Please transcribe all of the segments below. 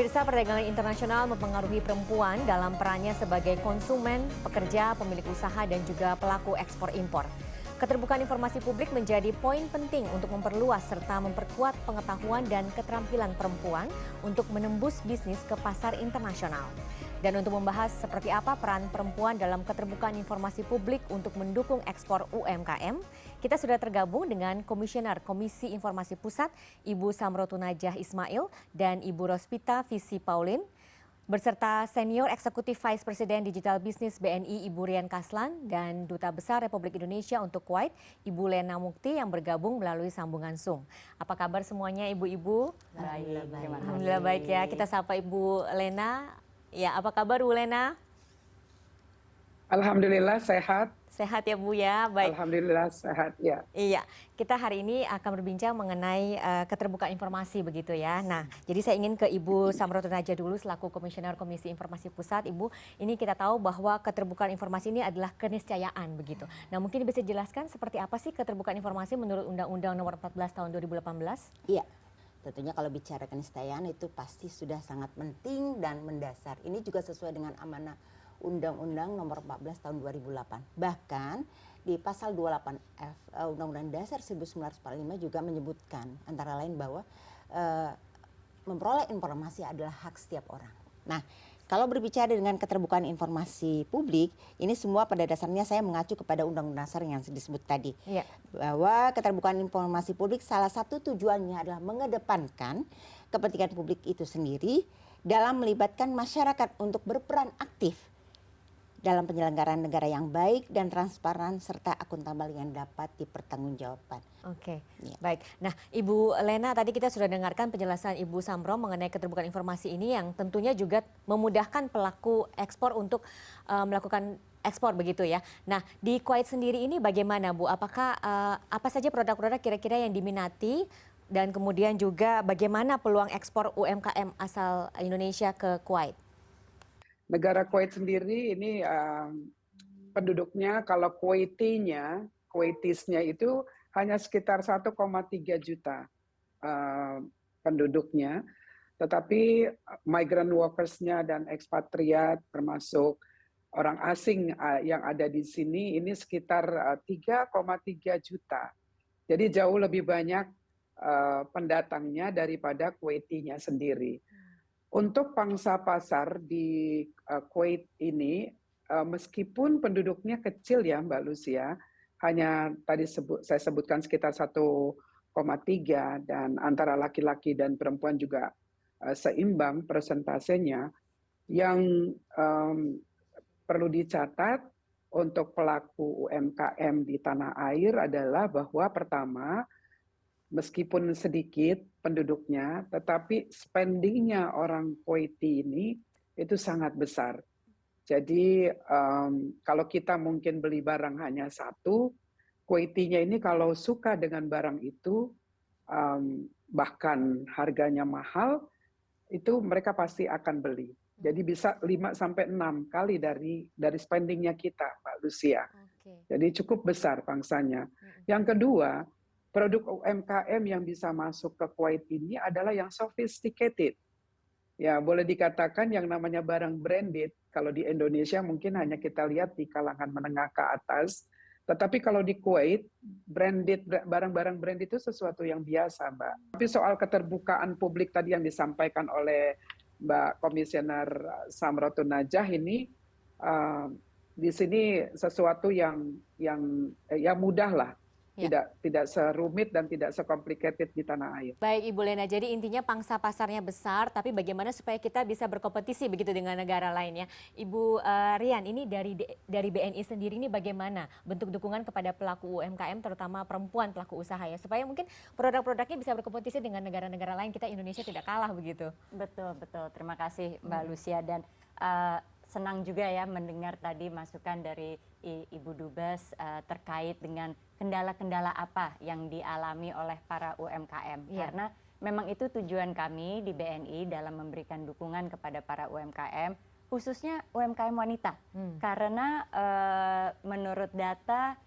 Pemirsa, perdagangan internasional mempengaruhi perempuan dalam perannya sebagai konsumen, pekerja, pemilik usaha, dan juga pelaku ekspor-impor. Keterbukaan informasi publik menjadi poin penting untuk memperluas serta memperkuat pengetahuan dan keterampilan perempuan untuk menembus bisnis ke pasar internasional. Dan untuk membahas seperti apa peran perempuan dalam keterbukaan informasi publik untuk mendukung ekspor UMKM, kita sudah tergabung dengan Komisioner Komisi Informasi Pusat, Ibu Samrotu Najah Ismail, dan Ibu Rospita Visi Paulin, beserta Senior Eksekutif Vice President Digital Business BNI Ibu Rian Kaslan dan Duta Besar Republik Indonesia untuk Kuwait Ibu Lena Mukti yang bergabung melalui sambungan Zoom. Apa kabar semuanya ibu-ibu? Baik, Alhamdulillah baik ya. Kita sapa Ibu Lena. Ya, apa kabar Bu Lena? Alhamdulillah sehat. Sehat ya Bu ya, baik. Alhamdulillah sehat ya. Iya, kita hari ini akan berbincang mengenai keterbukaan informasi begitu ya. Nah, jadi saya ingin ke Ibu Samrotu Najah dulu selaku Komisioner Komisi Informasi Pusat. Ibu, ini kita tahu bahwa keterbukaan informasi ini adalah keniscayaan begitu. Nah, mungkin bisa jelaskan seperti apa sih keterbukaan informasi menurut Undang-Undang Nomor 14 Tahun 2018? Iya, tentunya kalau bicara keniscayaan itu pasti sudah sangat penting dan mendasar. Ini juga sesuai dengan amanah Undang-Undang Nomor 14 Tahun 2008. Bahkan di pasal 28F Undang-Undang Dasar 1945 juga menyebutkan antara lain bahwa memperoleh informasi adalah hak setiap orang. Nah, kalau berbicara dengan keterbukaan informasi publik, ini semua pada dasarnya saya mengacu kepada Undang-Undang Dasar yang disebut tadi. Iya. Bahwa keterbukaan informasi publik salah satu tujuannya adalah mengedepankan kepentingan publik itu sendiri dalam melibatkan masyarakat untuk berperan aktif dalam penyelenggaraan negara yang baik dan transparan serta akuntabel yang dapat dipertanggungjawabkan. Oke, Ya. baik. Nah, Ibu Lena, tadi kita sudah dengarkan penjelasan Ibu Samro mengenai keterbukaan informasi ini yang tentunya juga memudahkan pelaku ekspor untuk melakukan ekspor begitu ya. Nah, di Kuwait sendiri ini bagaimana Bu? Apakah apa saja produk-produk kira-kira yang diminati dan kemudian juga bagaimana peluang ekspor UMKM asal Indonesia ke Kuwait? Negara Kuwait sendiri ini penduduknya kalau Kuwaitisnya itu hanya sekitar 1,3 juta penduduknya. Tetapi migrant workers-nya dan ekspatriat termasuk orang asing yang ada di sini ini sekitar 3,3 juta. Jadi jauh lebih banyak pendatangnya daripada Kuwaitinya sendiri. Untuk pangsa pasar di Kuwait ini, meskipun penduduknya kecil ya Mbak Lucia, hanya tadi saya sebutkan sekitar 1,3 dan antara laki-laki dan perempuan juga seimbang persentasenya, yang perlu dicatat untuk pelaku UMKM di tanah air adalah bahwa pertama, meskipun sedikit penduduknya, tetapi spendingnya orang Kuwaiti ini itu sangat besar. Jadi kalau kita mungkin beli barang hanya satu, Kuwaitinya ini kalau suka dengan barang itu, bahkan harganya mahal, itu mereka pasti akan beli. Jadi bisa 5-6 kali dari spendingnya kita, Mbak Lucia. Oke. Jadi cukup besar pangsanya. Yang kedua, produk UMKM yang bisa masuk ke Kuwait ini adalah yang sophisticated. Ya, boleh dikatakan yang namanya barang branded, kalau di Indonesia mungkin hanya kita lihat di kalangan menengah ke atas, tetapi kalau di Kuwait, barang-barang branded itu sesuatu yang biasa, Mbak. Tapi soal keterbukaan publik tadi yang disampaikan oleh Mbak Komisioner Samrotu Najah ini, di sini sesuatu yang mudah lah. Ya. Tidak serumit dan tidak sekomplikated di tanah air. Baik Ibu Lena, jadi intinya pangsa pasarnya besar, tapi bagaimana supaya kita bisa berkompetisi begitu dengan negara lainnya. Ibu Rian, ini dari BNI sendiri ini bagaimana bentuk dukungan kepada pelaku UMKM, terutama perempuan pelaku usaha ya, supaya mungkin produk-produknya bisa berkompetisi dengan negara-negara lain, kita Indonesia tidak kalah begitu. Betul, betul. Terima kasih Mbak Lucia dan senang juga ya mendengar tadi masukan dari Ibu Dubes terkait dengan kendala-kendala apa yang dialami oleh para UMKM. Iya. Karena memang itu tujuan kami di BNI dalam memberikan dukungan kepada para UMKM, khususnya UMKM wanita. Karena menurut data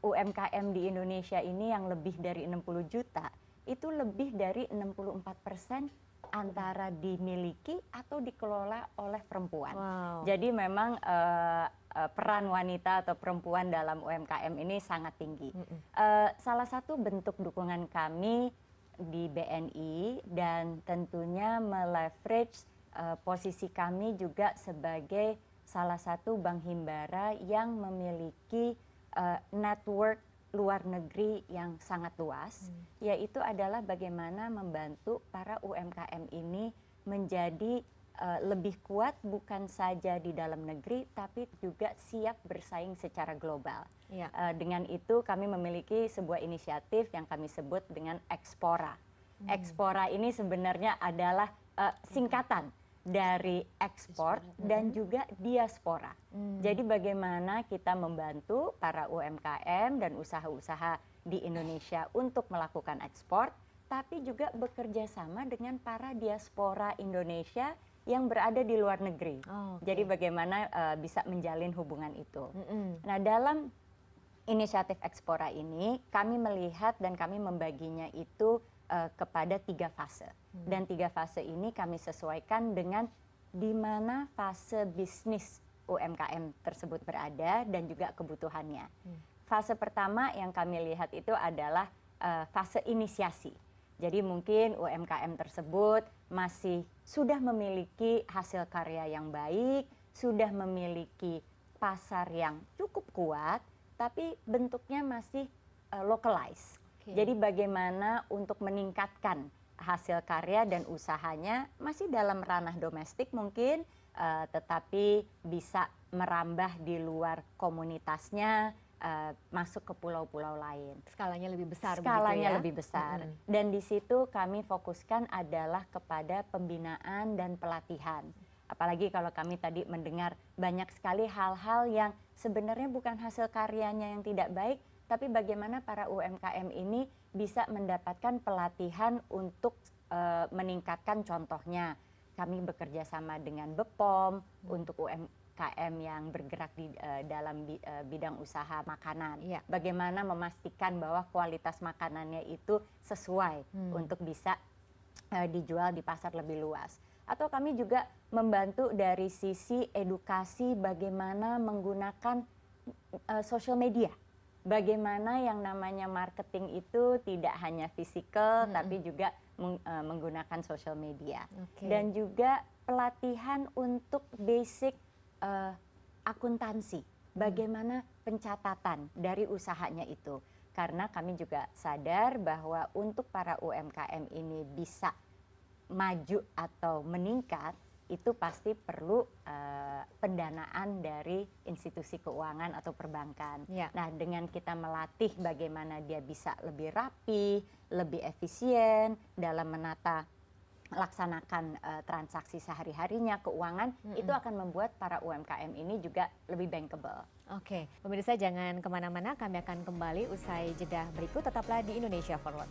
UMKM di Indonesia ini yang lebih dari 60 juta, itu lebih dari 64% antara dimiliki atau dikelola oleh perempuan. Wow. Jadi memang peran wanita atau perempuan dalam UMKM ini sangat tinggi. Salah satu bentuk dukungan kami di BNI dan tentunya meleverage posisi kami juga sebagai salah satu bank himbara yang memiliki network luar negeri yang sangat luas, yaitu adalah bagaimana membantu para UMKM ini menjadi lebih kuat bukan saja di dalam negeri tapi juga siap bersaing secara global. Iya. Dengan itu kami memiliki sebuah inisiatif yang kami sebut dengan Expora. Expora ini sebenarnya adalah singkatan dari ekspor dan juga diaspora. Jadi bagaimana kita membantu para UMKM dan usaha-usaha di Indonesia untuk melakukan ekspor, tapi juga bekerja sama dengan para diaspora Indonesia yang berada di luar negeri. Jadi bagaimana bisa menjalin hubungan itu. Nah, dalam inisiatif Expora ini kami melihat dan kami membaginya itu kepada 3 fase. Dan 3 fase ini kami sesuaikan dengan di mana fase bisnis UMKM tersebut berada dan juga kebutuhannya. Fase pertama yang kami lihat itu adalah fase inisiasi. Jadi mungkin UMKM tersebut masih sudah memiliki hasil karya yang baik, sudah memiliki pasar yang cukup kuat, tapi bentuknya masih localized. Jadi bagaimana untuk meningkatkan hasil karya dan usahanya masih dalam ranah domestik mungkin, tetapi bisa merambah di luar komunitasnya, masuk ke pulau-pulau lain. Skalanya lebih besar. Skalanya lebih besar. Dan di situ kami fokuskan adalah kepada pembinaan dan pelatihan. Apalagi kalau kami tadi mendengar banyak sekali hal-hal yang sebenarnya bukan hasil karyanya yang tidak baik, tapi bagaimana para UMKM ini bisa mendapatkan pelatihan untuk meningkatkan, contohnya kami bekerja sama dengan BPOM untuk UMKM yang bergerak di dalam bidang usaha makanan. Bagaimana memastikan bahwa kualitas makanannya itu sesuai untuk bisa dijual di pasar lebih luas. Atau kami juga membantu dari sisi edukasi bagaimana menggunakan social media. Bagaimana yang namanya marketing itu tidak hanya fisikal tapi juga menggunakan social media. Dan juga pelatihan untuk basic akuntansi. Bagaimana pencatatan dari usahanya itu. Karena kami juga sadar bahwa untuk para UMKM ini bisa maju atau meningkat, itu pasti perlu pendanaan dari institusi keuangan atau perbankan. Nah, dengan kita melatih bagaimana dia bisa lebih rapi, lebih efisien dalam menata laksanakan transaksi sehari-harinya keuangan, itu akan membuat para UMKM ini juga lebih bankable. Oke, pemirsa jangan kemana-mana, kami akan kembali usai jeda berikut, tetaplah di Indonesia Forward.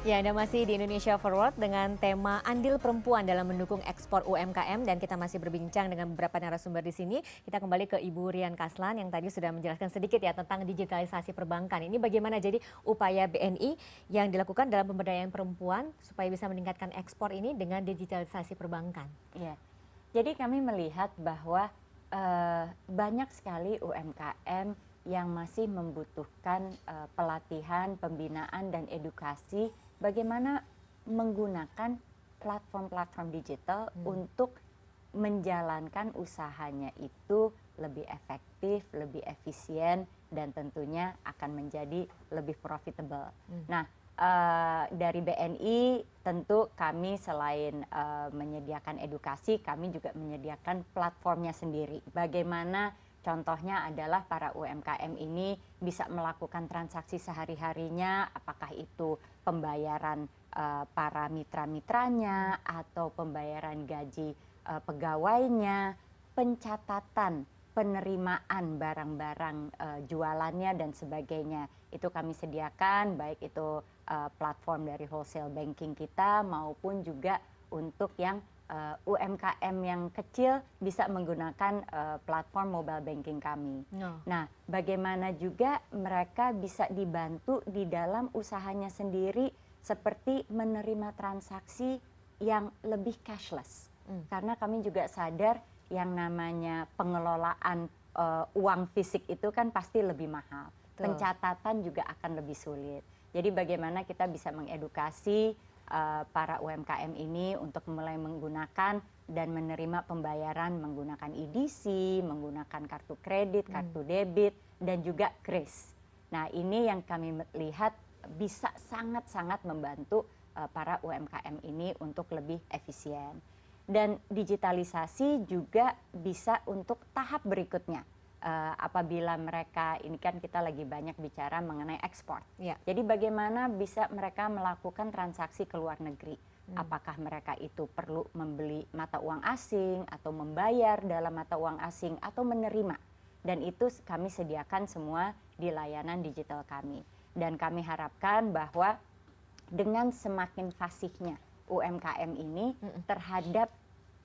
Ya, Anda masih di Indonesia Forward dengan tema andil perempuan dalam mendukung ekspor UMKM, dan kita masih berbincang dengan beberapa narasumber di sini. Kita kembali ke Ibu Rian Kaslan yang tadi sudah menjelaskan sedikit ya tentang digitalisasi perbankan. Ini bagaimana jadi upaya BNI yang dilakukan dalam pemberdayaan perempuan supaya bisa meningkatkan ekspor ini dengan digitalisasi perbankan. Iya. Jadi kami melihat bahwa banyak sekali UMKM yang masih membutuhkan pelatihan, pembinaan dan edukasi bagaimana menggunakan platform-platform digital untuk menjalankan usahanya itu lebih efektif, lebih efisien, dan tentunya akan menjadi lebih profitable. Nah, dari BNI tentu kami selain menyediakan edukasi, kami juga menyediakan platformnya sendiri. Bagaimana contohnya adalah para UMKM ini bisa melakukan transaksi sehari-harinya, apakah itu pembayaran para mitra-mitranya atau pembayaran gaji pegawainya, pencatatan, penerimaan barang-barang jualannya dan sebagainya. Itu kami sediakan, baik itu platform dari wholesale banking kita maupun juga untuk yang UMKM yang kecil bisa menggunakan platform mobile banking kami. Nah, bagaimana juga mereka bisa dibantu di dalam usahanya sendiri seperti menerima transaksi yang lebih cashless. Karena kami juga sadar yang namanya pengelolaan uang fisik itu kan pasti lebih mahal. Pencatatan juga akan lebih sulit. Jadi bagaimana kita bisa mengedukasi para UMKM ini untuk mulai menggunakan dan menerima pembayaran menggunakan EDC, menggunakan kartu kredit, kartu debit, dan juga kris. Nah, ini yang kami lihat bisa sangat-sangat membantu para UMKM ini untuk lebih efisien. Dan digitalisasi juga bisa untuk tahap berikutnya. Apabila mereka, ini kan kita lagi banyak bicara mengenai ekspor. Jadi bagaimana bisa mereka melakukan transaksi ke luar negeri. Apakah mereka itu perlu membeli mata uang asing atau membayar dalam mata uang asing atau menerima. Dan itu kami sediakan semua di layanan digital kami. Dan kami harapkan bahwa dengan semakin fasihnya UMKM ini terhadap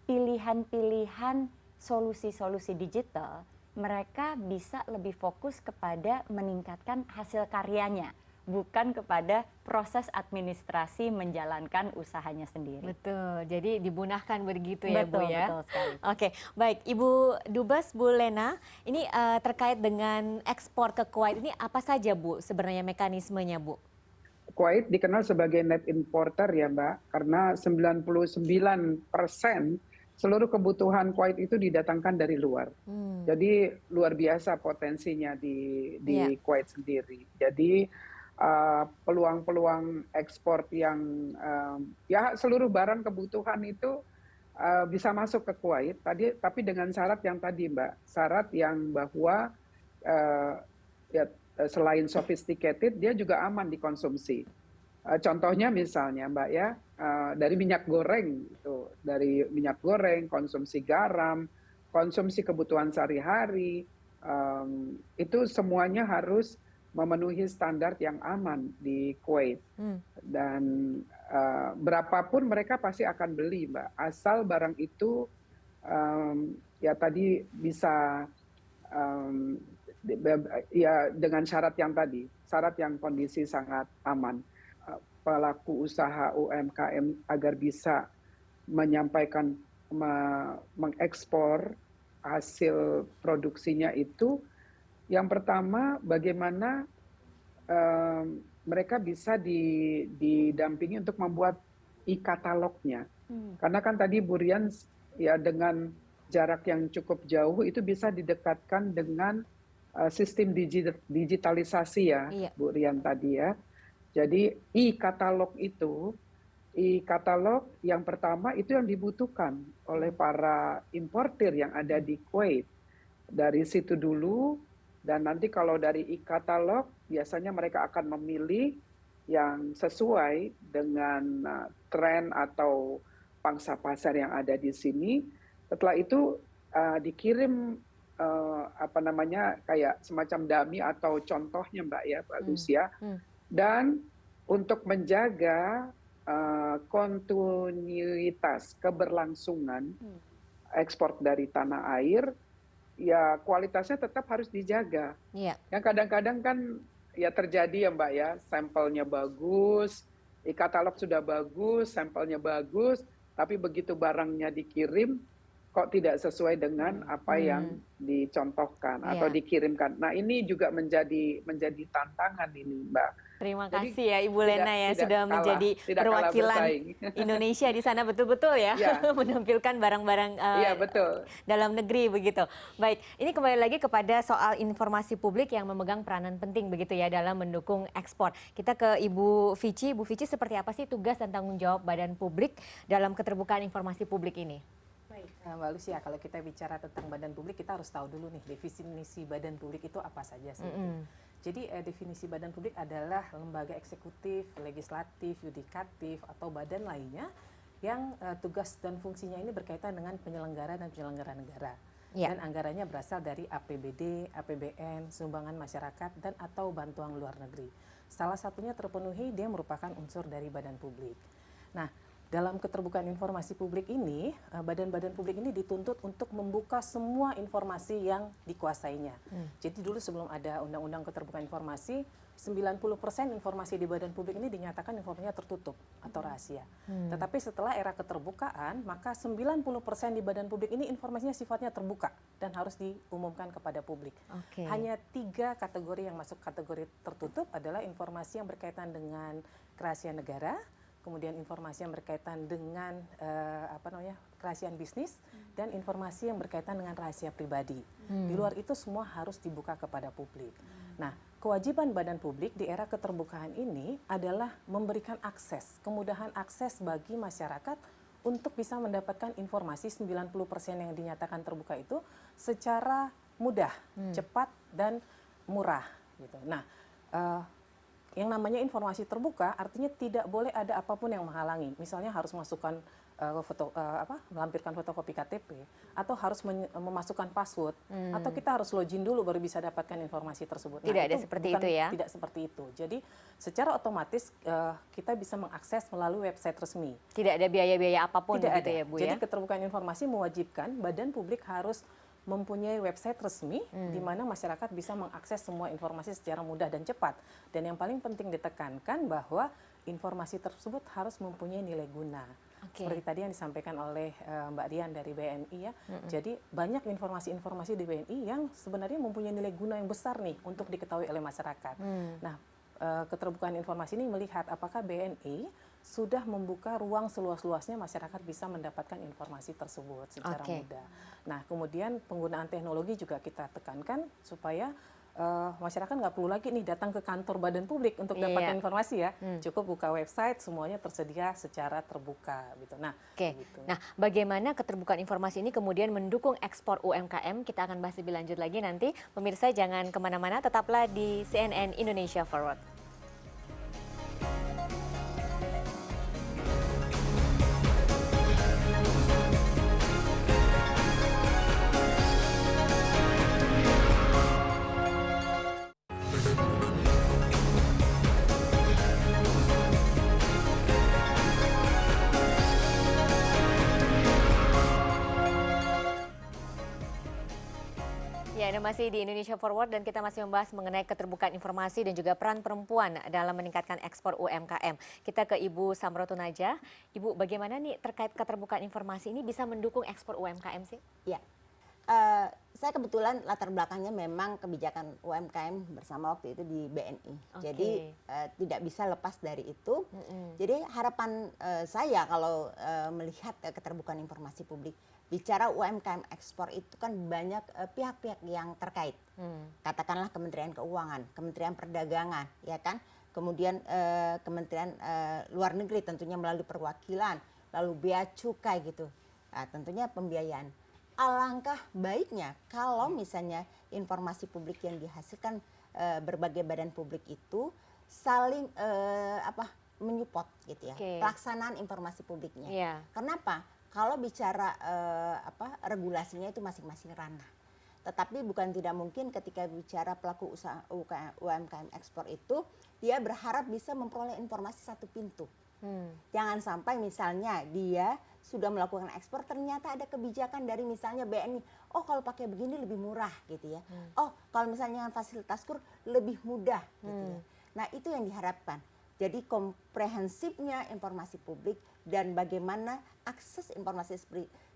pilihan-pilihan solusi-solusi digital, mereka bisa lebih fokus kepada meningkatkan hasil karyanya, bukan kepada proses administrasi menjalankan usahanya sendiri. Betul, jadi dibunahkan begitu ya Bu ya. Betul sekali. Oke, baik Ibu Dubes, Bu Lena, ini terkait dengan ekspor ke Kuwait ini apa saja Bu sebenarnya mekanismenya Bu? Kuwait dikenal sebagai net importer ya Mbak, karena 99% seluruh kebutuhan Kuwait itu didatangkan dari luar. Jadi luar biasa potensinya di Kuwait sendiri. Jadi peluang-peluang ekspor yang ya seluruh barang kebutuhan itu bisa masuk ke Kuwait. Tapi dengan syarat yang tadi Mbak, syarat yang bahwa ya, selain sophisticated dia juga aman dikonsumsi. Contohnya misalnya Mbak ya, dari minyak goreng, dari minyak goreng, konsumsi garam, konsumsi kebutuhan sehari-hari, itu semuanya harus memenuhi standar yang aman di Kuwait. Dan berapapun mereka pasti akan beli Mbak, asal barang itu ya tadi bisa ya dengan syarat yang tadi, syarat yang kondisi sangat aman. Pelaku usaha UMKM agar bisa menyampaikan, mengekspor hasil produksinya itu, yang pertama bagaimana mereka bisa didampingi untuk membuat e-katalognya. Karena kan tadi Bu Rian ya dengan jarak yang cukup jauh itu bisa didekatkan dengan sistem digitalisasi ya Bu Rian tadi ya. Jadi e-katalog yang pertama itu yang dibutuhkan oleh para importir yang ada di Kuwait. Dari situ dulu, dan nanti kalau dari e-katalog biasanya mereka akan memilih yang sesuai dengan tren atau pangsa pasar yang ada di sini. Setelah itu dikirim kayak semacam dummy atau contohnya Mbak ya, Mbak Lucia. Dan untuk menjaga kontinuitas keberlangsungan ekspor dari tanah air, ya kualitasnya tetap harus dijaga. Yang kadang-kadang kan ya terjadi ya Mbak ya, sampelnya bagus, e-katalog sudah bagus, sampelnya bagus, tapi begitu barangnya dikirim kok tidak sesuai dengan apa yang dicontohkan atau dikirimkan. Nah ini juga menjadi tantangan ini Mbak. Terima kasih ya Ibu Lena ya sudah menjadi perwakilan Indonesia di sana betul-betul ya, menampilkan barang-barang dalam negeri begitu. Baik, ini kembali lagi kepada soal informasi publik yang memegang peranan penting begitu ya dalam mendukung ekspor. Kita ke Ibu Vici. Bu Vici, seperti apa sih tugas dan tanggung jawab Badan Publik dalam keterbukaan informasi publik ini? Baik, Mbak Lucia, kalau kita bicara tentang badan publik, kita harus tahu dulu nih definisi badan publik itu apa saja sih. Jadi definisi badan publik adalah lembaga eksekutif, legislatif, yudikatif, atau badan lainnya yang tugas dan fungsinya ini berkaitan dengan penyelenggara dan penyelenggara negara. Ya. Dan anggarannya berasal dari APBD, APBN, sumbangan masyarakat, dan atau bantuan luar negeri. Salah satunya terpenuhi, dia merupakan unsur dari badan publik. Nah, dalam keterbukaan informasi publik ini, badan-badan publik ini dituntut untuk membuka semua informasi yang dikuasainya. Jadi dulu sebelum ada Undang-Undang Keterbukaan Informasi, 90% informasi di badan publik ini dinyatakan informasinya tertutup atau rahasia. Tetapi setelah era keterbukaan, maka 90% di badan publik ini informasinya sifatnya terbuka dan harus diumumkan kepada publik. Hanya 3 kategori yang masuk kategori tertutup adalah informasi yang berkaitan dengan kerahasiaan negara, kemudian informasi yang berkaitan dengan kerahasiaan bisnis, dan informasi yang berkaitan dengan rahasia pribadi. Di luar itu semua harus dibuka kepada publik. Nah, kewajiban badan publik di era keterbukaan ini adalah memberikan akses, kemudahan akses bagi masyarakat untuk bisa mendapatkan informasi 90% yang dinyatakan terbuka itu secara mudah, cepat, dan murah. Gitu. Nah, yang namanya informasi terbuka artinya tidak boleh ada apapun yang menghalangi. Misalnya harus masukkan melampirkan fotokopi KTP, atau harus memasukkan password, atau kita harus login dulu baru bisa dapatkan informasi tersebut. Tidak ada seperti itu ya? Tidak seperti itu. Jadi secara otomatis kita bisa mengakses melalui website resmi. Tidak ada biaya-biaya apapun Tidak gitu ada. ya Bu Jadi ya? keterbukaan informasi mewajibkan badan publik harus mempunyai website resmi di mana masyarakat bisa mengakses semua informasi secara mudah dan cepat. Dan yang paling penting ditekankan bahwa informasi tersebut harus mempunyai nilai guna. Seperti tadi yang disampaikan oleh Mbak Dian dari BNI ya. Jadi banyak informasi-informasi di BNI yang sebenarnya mempunyai nilai guna yang besar nih untuk diketahui oleh masyarakat. Nah, keterbukaan informasi ini melihat apakah BNI sudah membuka ruang seluas-luasnya masyarakat bisa mendapatkan informasi tersebut secara mudah. Nah, kemudian penggunaan teknologi juga kita tekankan supaya masyarakat nggak perlu lagi nih datang ke kantor badan publik untuk dapatkan informasi ya. Cukup buka website, semuanya tersedia secara terbuka gitu. Nah, gitu. Nah, bagaimana keterbukaan informasi ini kemudian mendukung ekspor UMKM? Kita akan bahas lebih lanjut lagi nanti. Pemirsa jangan kemana-mana, tetaplah di CNN Indonesia Forward. Ya, Anda masih di Indonesia Forward dan kita masih membahas mengenai keterbukaan informasi dan juga peran perempuan dalam meningkatkan ekspor UMKM. Kita ke Ibu Samroto Naja. Ibu, bagaimana nih terkait keterbukaan informasi ini bisa mendukung ekspor UMKM sih? Ya, saya kebetulan latar belakangnya memang kebijakan UMKM bersama waktu itu di BNI. Jadi tidak bisa lepas dari itu. Jadi harapan saya kalau melihat keterbukaan informasi publik, bicara UMKM ekspor itu kan banyak pihak-pihak yang terkait. Katakanlah Kementerian Keuangan, Kementerian Perdagangan, ya kan? Kemudian Kementerian Luar Negeri tentunya melalui perwakilan, lalu bea cukai gitu. Nah, tentunya pembiayaan. Alangkah baiknya kalau misalnya informasi publik yang dihasilkan berbagai badan publik itu saling menyupport gitu ya, pelaksanaan informasi publiknya. Kenapa? Kalau bicara regulasinya itu masing-masing ranah. Tetapi bukan tidak mungkin ketika bicara pelaku usaha UMKM ekspor itu, dia berharap bisa memperoleh informasi satu pintu. Jangan sampai misalnya dia sudah melakukan ekspor, ternyata ada kebijakan dari misalnya BNI, oh kalau pakai begini lebih murah gitu ya. Oh kalau misalnya dengan fasilitas kur lebih mudah gitu ya. Nah itu yang diharapkan. Jadi komprehensifnya informasi publik dan bagaimana akses informasi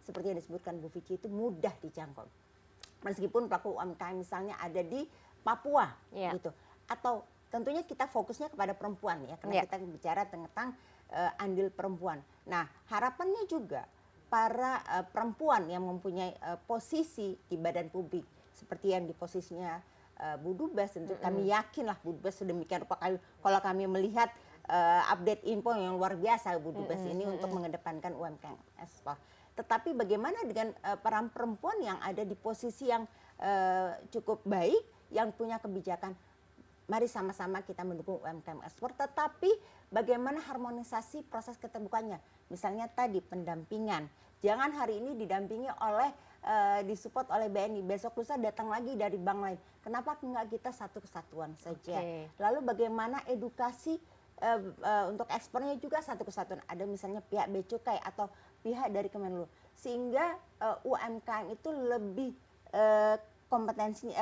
seperti yang disebutkan Bu Vicky itu mudah dijangkau. Meskipun pelaku UMKM misalnya ada di Papua gitu. Atau tentunya kita fokusnya kepada perempuan ya, karena kita bicara tentang andil perempuan. Nah harapannya juga para perempuan yang mempunyai posisi di badan publik seperti yang di posisinya Bu Dubes, tentu kami yakin lah Bu Dubes sedemikian rupa kalau kami melihat update info yang luar biasa Bu Dubes ini untuk mengedepankan UMKM ekspor. Tetapi bagaimana dengan peran perempuan yang ada di posisi yang cukup baik, yang punya kebijakan mari sama-sama kita mendukung UMKM ekspor, tetapi bagaimana harmonisasi proses keterbukaannya. Misalnya tadi pendampingan, jangan hari ini didampingi oleh disupport oleh BNI, besok lusa datang lagi dari bank lain. Kenapa enggak kita satu kesatuan saja? Lalu bagaimana edukasi untuk ekspornya juga satu kesatuan. Ada misalnya pihak Bea Cukai atau pihak dari Kemenlu, sehingga UMKM itu lebih kompetensi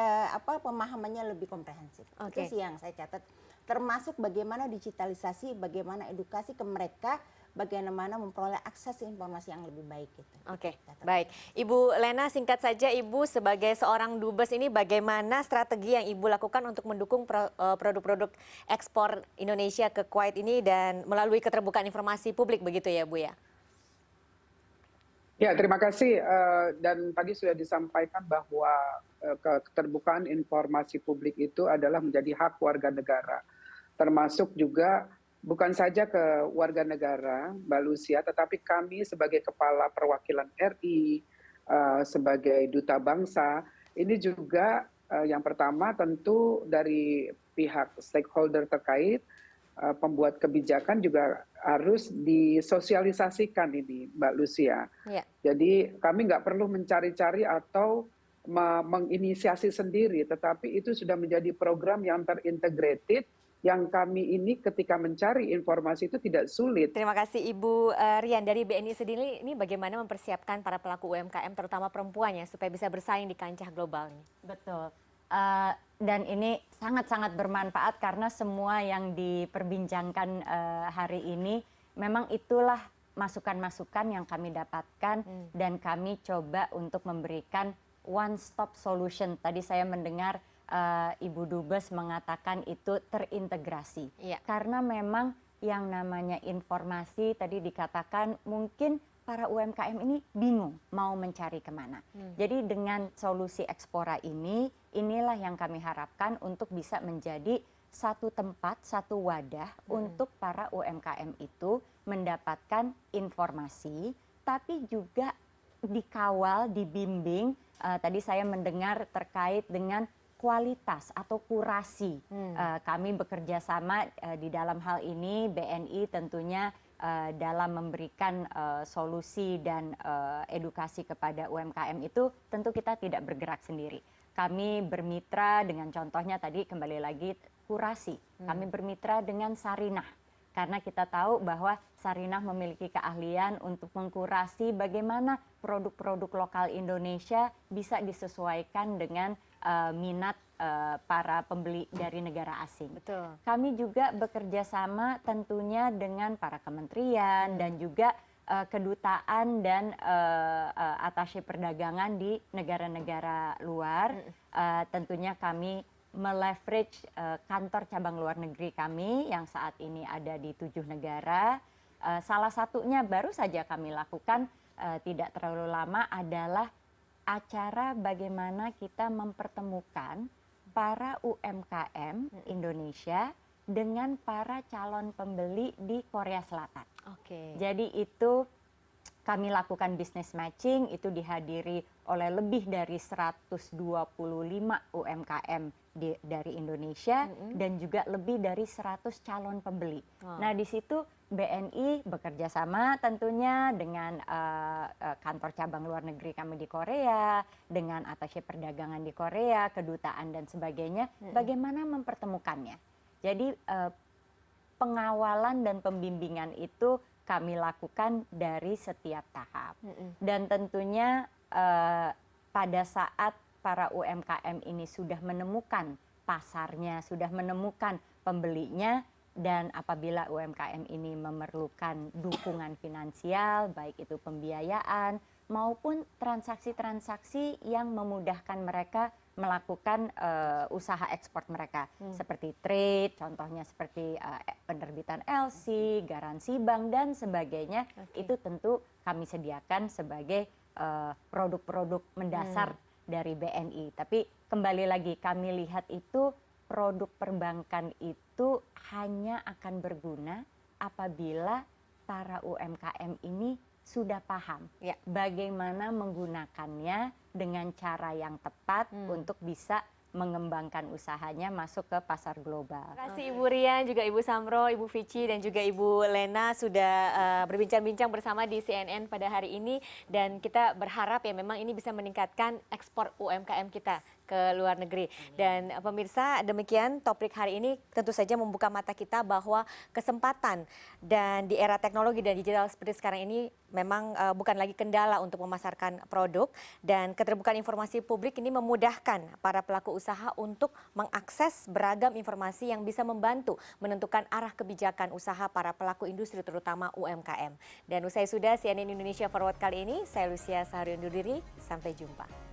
pemahamannya lebih komprehensif. Itu sih yang saya catat. Termasuk bagaimana digitalisasi, bagaimana edukasi ke mereka, bagaimana memperoleh akses informasi yang lebih baik gitu. Oke, baik. Ibu Lena, singkat saja Ibu sebagai seorang dubes ini bagaimana strategi yang Ibu lakukan untuk mendukung produk-produk ekspor Indonesia ke Kuwait ini dan melalui keterbukaan informasi publik begitu ya Bu ya? Ya, terima kasih. Dan tadi sudah disampaikan bahwa keterbukaan informasi publik itu adalah menjadi hak warga negara. Termasuk juga bukan saja ke warga negara, Mbak Lucia, tetapi kami sebagai Kepala Perwakilan RI, sebagai Duta Bangsa, ini juga yang pertama tentu dari pihak stakeholder terkait, pembuat kebijakan juga harus disosialisasikan ini, Mbak Lucia. Ya. Jadi kami nggak perlu mencari-cari atau menginisiasi sendiri, tetapi itu sudah menjadi program yang terintegrated, yang kami ini ketika mencari informasi itu tidak sulit. Terima kasih Ibu Rian. Dari BNI sendiri ini bagaimana mempersiapkan para pelaku UMKM terutama perempuannya supaya bisa bersaing di kancah global ini? Betul. Dan ini sangat-sangat bermanfaat karena semua yang diperbincangkan hari ini memang itulah masukan-masukan yang kami dapatkan dan kami coba untuk memberikan one stop solution. Tadi saya mendengar Ibu Dubes mengatakan itu terintegrasi. Karena memang yang namanya informasi tadi dikatakan mungkin para UMKM ini bingung mau mencari kemana. Jadi dengan solusi Ekspora ini, inilah yang kami harapkan untuk bisa menjadi satu tempat, satu wadah untuk para UMKM itu mendapatkan informasi, tapi juga dikawal, dibimbing. Tadi saya mendengar terkait dengan kualitas atau kurasi. Kami bekerja sama di dalam hal ini, BNI tentunya dalam memberikan solusi dan edukasi kepada UMKM itu tentu kita tidak bergerak sendiri. Kami bermitra dengan contohnya tadi kembali lagi kurasi. Kami bermitra dengan Sarinah karena kita tahu bahwa Sarinah memiliki keahlian untuk mengkurasi bagaimana produk-produk lokal Indonesia bisa disesuaikan dengan minat para pembeli dari negara asing. Betul. Kami juga bekerja sama tentunya dengan para kementerian dan juga kedutaan dan atashe perdagangan di negara-negara luar. Tentunya kami meleverage kantor cabang luar negeri kami yang saat ini ada di 7 negara. Salah satunya baru saja kami lakukan tidak terlalu lama adalah acara bagaimana kita mempertemukan para UMKM Indonesia dengan para calon pembeli di Korea Selatan. Jadi itu kami lakukan business matching, itu dihadiri oleh lebih dari 125 UMKM dari Indonesia dan juga lebih dari 100 calon pembeli. Nah di situ BNI bekerja sama tentunya dengan kantor cabang luar negeri kami di Korea, dengan atashe perdagangan di Korea, kedutaan dan sebagainya, bagaimana mempertemukannya. Jadi pengawalan dan pembimbingan itu kami lakukan dari setiap tahap. Dan tentunya pada saat para UMKM ini sudah menemukan pasarnya, sudah menemukan pembelinya, dan apabila UMKM ini memerlukan dukungan finansial, baik itu pembiayaan maupun transaksi-transaksi yang memudahkan mereka melakukan usaha ekspor mereka, seperti trade, contohnya seperti penerbitan LC, garansi bank dan sebagainya, itu tentu kami sediakan sebagai produk-produk mendasar dari BNI. Tapi kembali lagi kami lihat itu produk perbankan itu hanya akan berguna apabila para UMKM ini sudah paham bagaimana menggunakannya dengan cara yang tepat untuk bisa mengembangkan usahanya masuk ke pasar global. Terima kasih Ibu Rian, juga Ibu Samro, Ibu Vici, dan juga Ibu Lena sudah berbincang-bincang bersama di CNN pada hari ini. Dan kita berharap ya memang ini bisa meningkatkan ekspor UMKM kita ke luar negeri. Dan pemirsa, demikian topik hari ini tentu saja membuka mata kita bahwa kesempatan dan di era teknologi dan digital seperti sekarang ini memang bukan lagi kendala untuk memasarkan produk, dan keterbukaan informasi publik ini memudahkan para pelaku usaha untuk mengakses beragam informasi yang bisa membantu menentukan arah kebijakan usaha para pelaku industri terutama UMKM. Dan usai sudah CNN Indonesia Forward kali ini, saya Lucia Sahari undur diri, sampai jumpa.